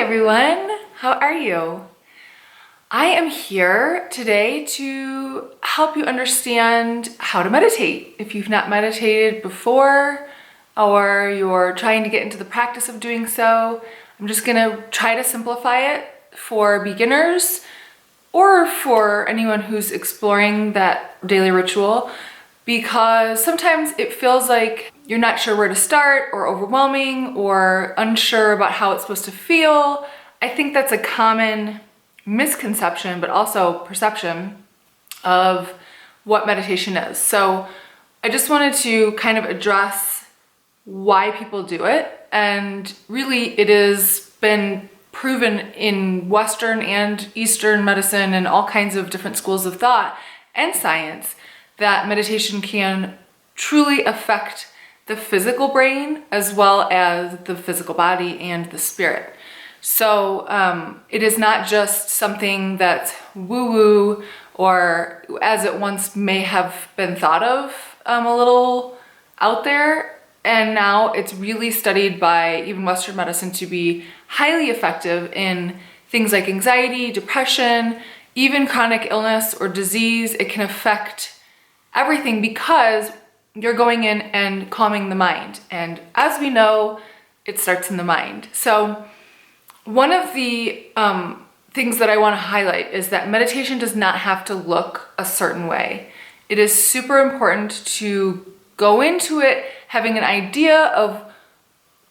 everyone, how are you? I am here today to help you understand how to meditate. If you've not meditated before or you're trying to get into the practice of doing so, I'm just gonna try to simplify it for beginners or for anyone who's exploring that daily ritual, because sometimes it feels like you're not sure where to start or overwhelming or unsure about how it's supposed to feel. I think that's a common misconception, but also perception of what meditation is. So I just wanted to kind of address why people do it. And really it has been proven in Western and Eastern medicine and all kinds of different schools of thought and science that meditation can truly affect the physical brain as well as the physical body and the spirit. So it is not just something that's woo-woo, or as it once may have been thought of, a little out there. And now it's really studied by even Western medicine to be highly effective in things like anxiety, depression, even chronic illness or disease. It can affect everything because you're going in and calming the mind. And as we know, it starts in the mind. So one of the things that I want to highlight is that meditation does not have to look a certain way. It is super important to go into it having an idea of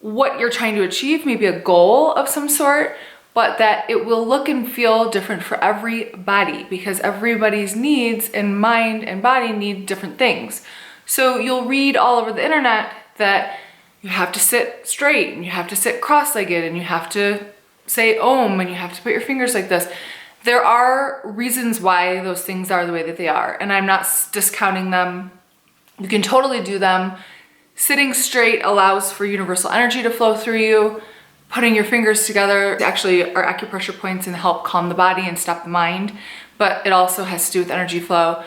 what you're trying to achieve, maybe a goal of some sort, but that it will look and feel different for everybody because everybody's needs and mind and body need different things. So you'll read all over the internet that you have to sit straight and you have to sit cross-legged and you have to say Om and you have to put your fingers like this. There are reasons why those things are the way that they are, and I'm not discounting them. You can totally do them. Sitting straight allows for universal energy to flow through you. Putting your fingers together actually are acupressure points and help calm the body and stop the mind, but it also has to do with energy flow.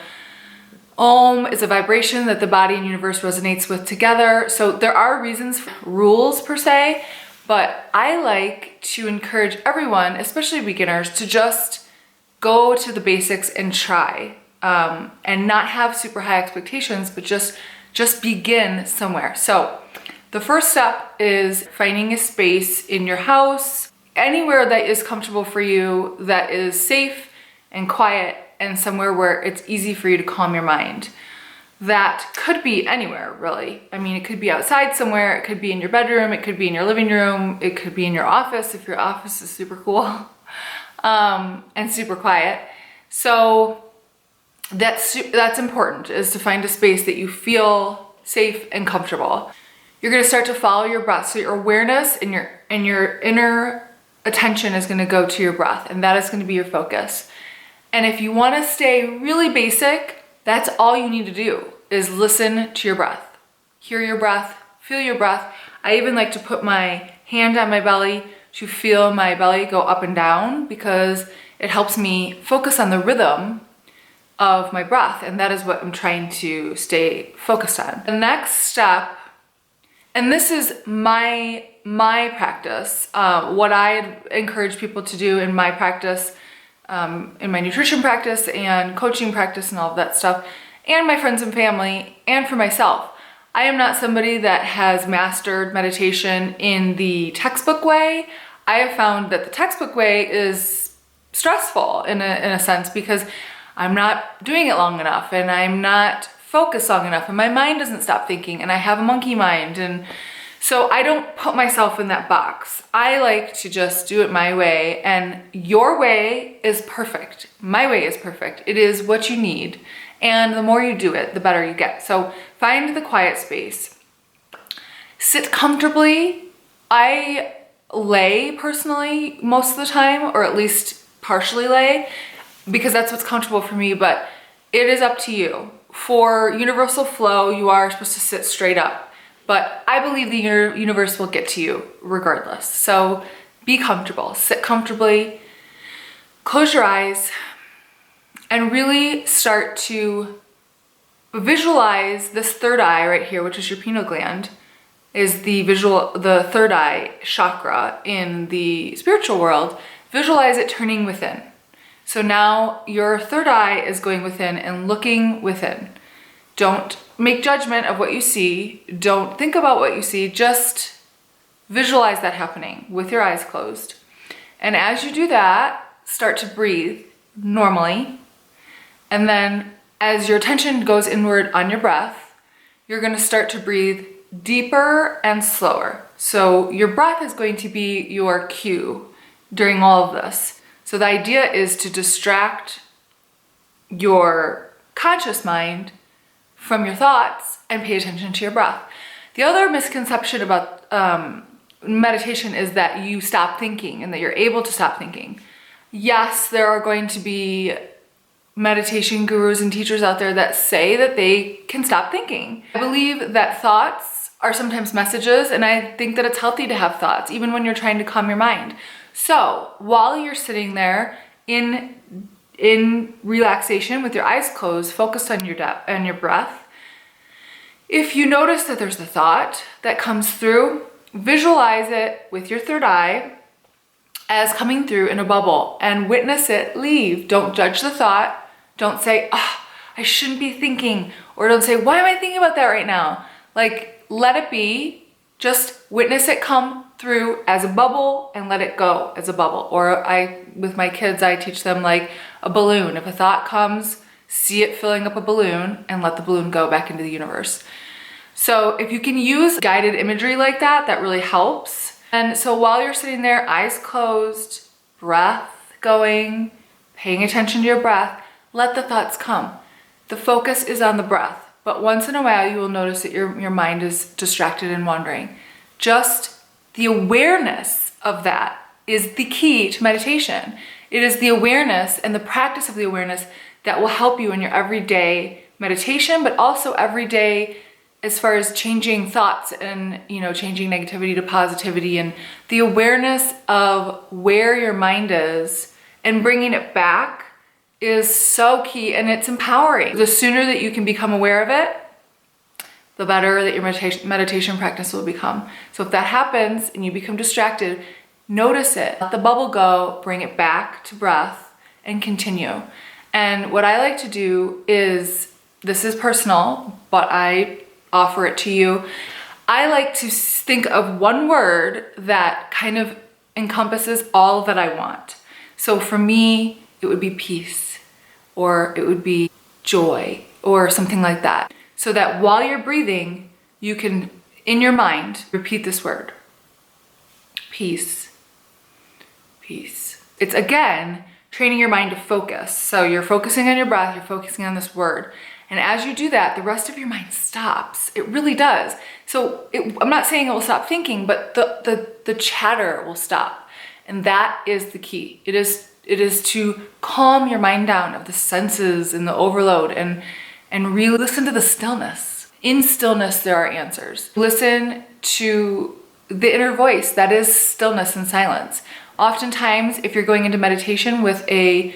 Om is a vibration that the body and universe resonates with together. So there are reasons, rules per se, but I like to encourage everyone, especially beginners, to just go to the basics and try, and not have super high expectations, but just begin somewhere. So the first step is finding a space in your house, anywhere that is comfortable for you, that is safe and quiet, and somewhere where it's easy for you to calm your mind. That could be anywhere, really. I mean, it could be outside somewhere, it could be in your bedroom, it could be in your living room, it could be in your office if your office is super cool and super quiet. So that's important, is to find a space that you feel safe and comfortable. You're gonna start to follow your breath. So your awareness and your inner attention is gonna go to your breath, and that is gonna be your focus. And if you wanna stay really basic, that's all you need to do, is listen to your breath. Hear your breath, feel your breath. I even like to put my hand on my belly to feel my belly go up and down, because it helps me focus on the rhythm of my breath, and that is what I'm trying to stay focused on. The next step, and this is my practice, what I encourage people to do in my practice, in my nutrition practice and coaching practice and all of that stuff, and my friends and family, and for myself. I am not somebody that has mastered meditation in the textbook way. I have found that the textbook way is stressful in a sense, because I'm not doing it long enough and I'm not focused long enough and my mind doesn't stop thinking and I have a monkey mind, and so I don't put myself in that box. I like to just do it my way, and your way is perfect. My way is perfect. It is what you need, and the more you do it, the better you get. So find the quiet space. Sit comfortably. I lay personally most of the time, or at least partially lay, because that's what's comfortable for me, but it is up to you. For universal flow, you are supposed to sit straight up, but I believe the universe will get to you regardless. So be comfortable, sit comfortably, close your eyes, and really start to visualize this third eye right here, which is your pineal gland, is the third eye chakra in the spiritual world. Visualize it turning within. So now your third eye is going within and looking within. Don't make judgment of what you see. Don't think about what you see. Just visualize that happening with your eyes closed. And as you do that, start to breathe normally. And then as your attention goes inward on your breath, you're going to start to breathe deeper and slower. So your breath is going to be your cue during all of this. So the idea is to distract your conscious mind from your thoughts and pay attention to your breath. The other misconception about meditation is that you stop thinking and that you're able to stop thinking. Yes, there are going to be meditation gurus and teachers out there that say that they can stop thinking. I believe that thoughts are sometimes messages, and I think that it's healthy to have thoughts, even when you're trying to calm your mind. So while you're sitting there in relaxation with your eyes closed, focused on your breath, if you notice that there's a thought that comes through, visualize it with your third eye as coming through in a bubble and witness it leave. Don't judge the thought. Don't say, I shouldn't be thinking, or don't say, why am I thinking about that right now? Like, let it be. Just witness it come through as a bubble and let it go as a bubble. Or with my kids, I teach them like a balloon. If a thought comes, see it filling up a balloon and let the balloon go back into the universe. So if you can use guided imagery like that, that really helps. And so while you're sitting there, eyes closed, breath going, paying attention to your breath, let the thoughts come. The focus is on the breath. But once in a while, you will notice that your mind is distracted and wandering. Just the awareness of that is the key to meditation. It is the awareness and the practice of the awareness that will help you in your everyday meditation, but also everyday as far as changing thoughts and, changing negativity to positivity, and the awareness of where your mind is and bringing it back is so key, and it's empowering. The sooner that you can become aware of it, the better that your meditation practice will become. So if that happens and you become distracted, notice it, let the bubble go, bring it back to breath, and continue. And what I like to do is, this is personal, but I offer it to you. I like to think of one word that kind of encompasses all that I want. So for me, it would be peace, or it would be joy, or something like that. So that while you're breathing, you can, in your mind, repeat this word. Peace. Peace. It's, again, training your mind to focus. So you're focusing on your breath, you're focusing on this word. And as you do that, the rest of your mind stops. It really does. So I'm not saying it will stop thinking, but the chatter will stop. And that is the key. It is to calm your mind down of the senses and the overload, and really listen to the stillness. In stillness, there are answers. Listen to the inner voice. That is stillness and silence. Oftentimes, if you're going into meditation with a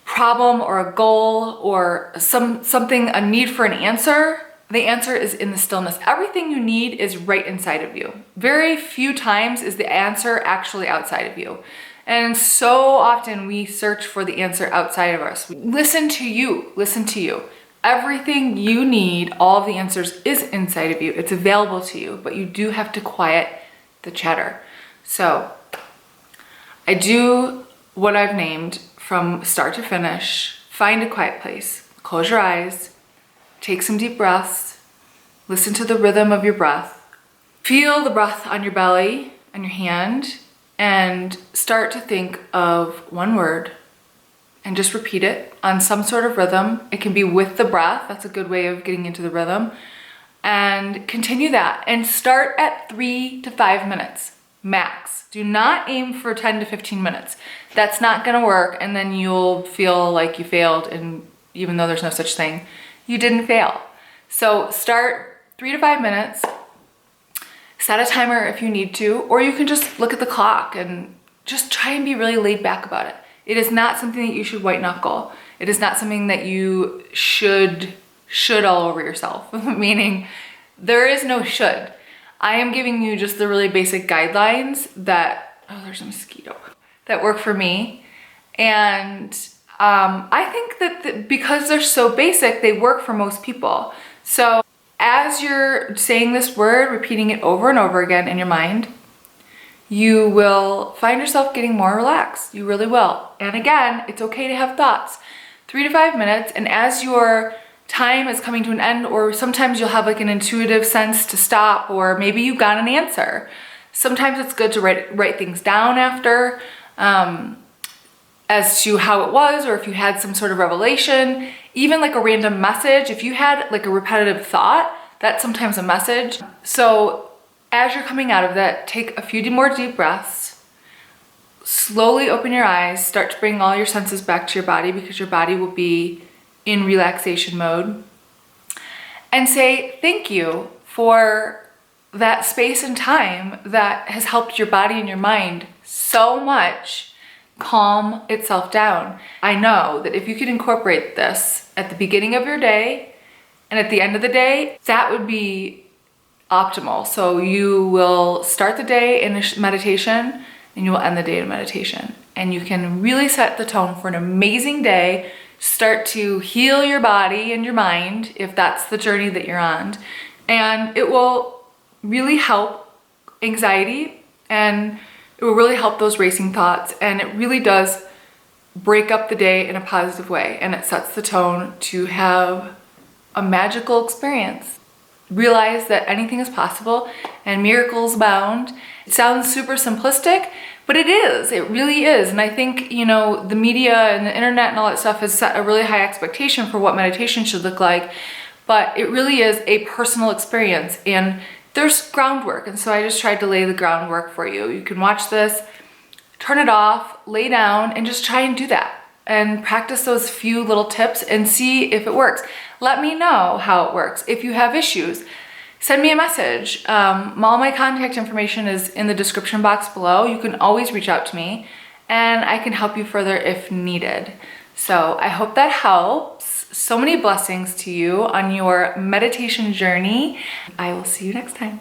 problem or a goal or something, a need for an answer, the answer is in the stillness. Everything you need is right inside of you. Very few times is the answer actually outside of you. And so often we search for the answer outside of us. Listen to you. Listen to you. Everything you need, all of the answers is inside of you. It's available to you, but you do have to quiet the chatter. So I do what I've named from start to finish. Find a quiet place. Close your eyes. Take some deep breaths. Listen to the rhythm of your breath. Feel the breath on your belly, on your hand, and start to think of one word and just repeat it on some sort of rhythm. It can be with the breath. That's a good way of getting into the rhythm. And continue that and start at 3 to 5 minutes max. Do not aim for 10 to 15 minutes. That's not gonna work, and then you'll feel like you failed, and even though there's no such thing, you didn't fail. So start 3 to 5 minutes. Set a timer if you need to, or you can just look at the clock and just try and be really laid back about it. It is not something that you should white knuckle. It is not something that you should all over yourself, meaning there is no should. I am giving you just the really basic guidelines that, oh, there's a mosquito, that work for me. And I think that because they're so basic, they work for most people. So as you're saying this word, repeating it over and over again in your mind, you will find yourself getting more relaxed. You really will. And again, it's okay to have thoughts. 3 to 5 minutes, and as your time is coming to an end, or sometimes you'll have like an intuitive sense to stop, or maybe you got an answer. Sometimes it's good to write things down after, as to how it was, or if you had some sort of revelation, even like a random message. If you had like a repetitive thought, that's sometimes a message. So as you're coming out of that, take a few more deep breaths, slowly open your eyes, start to bring all your senses back to your body, because your body will be in relaxation mode, and say thank you for that space and time that has helped your body and your mind so much calm itself down. I know that if you could incorporate this at the beginning of your day and at the end of the day, that would be optimal. So you will start the day in a meditation and you will end the day in meditation. And you can really set the tone for an amazing day, start to heal your body and your mind if that's the journey that you're on. And it will really help anxiety, and it will really help those racing thoughts, and it really does break up the day in a positive way, and it sets the tone to have a magical experience. Realize that anything is possible and miracles abound. It sounds super simplistic, but it is. It really is. And I think, you know, the media and the internet and all that stuff has set a really high expectation for what meditation should look like, but it really is a personal experience, and there's groundwork. And so I just tried to lay the groundwork for you. You can watch this, turn it off, lay down, and just try and do that. And practice those few little tips and see if it works. Let me know how it works. If you have issues, send me a message. All my contact information is in the description box below. You can always reach out to me, and I can help you further if needed. So I hope that helps. So many blessings to you on your meditation journey. I will see you next time.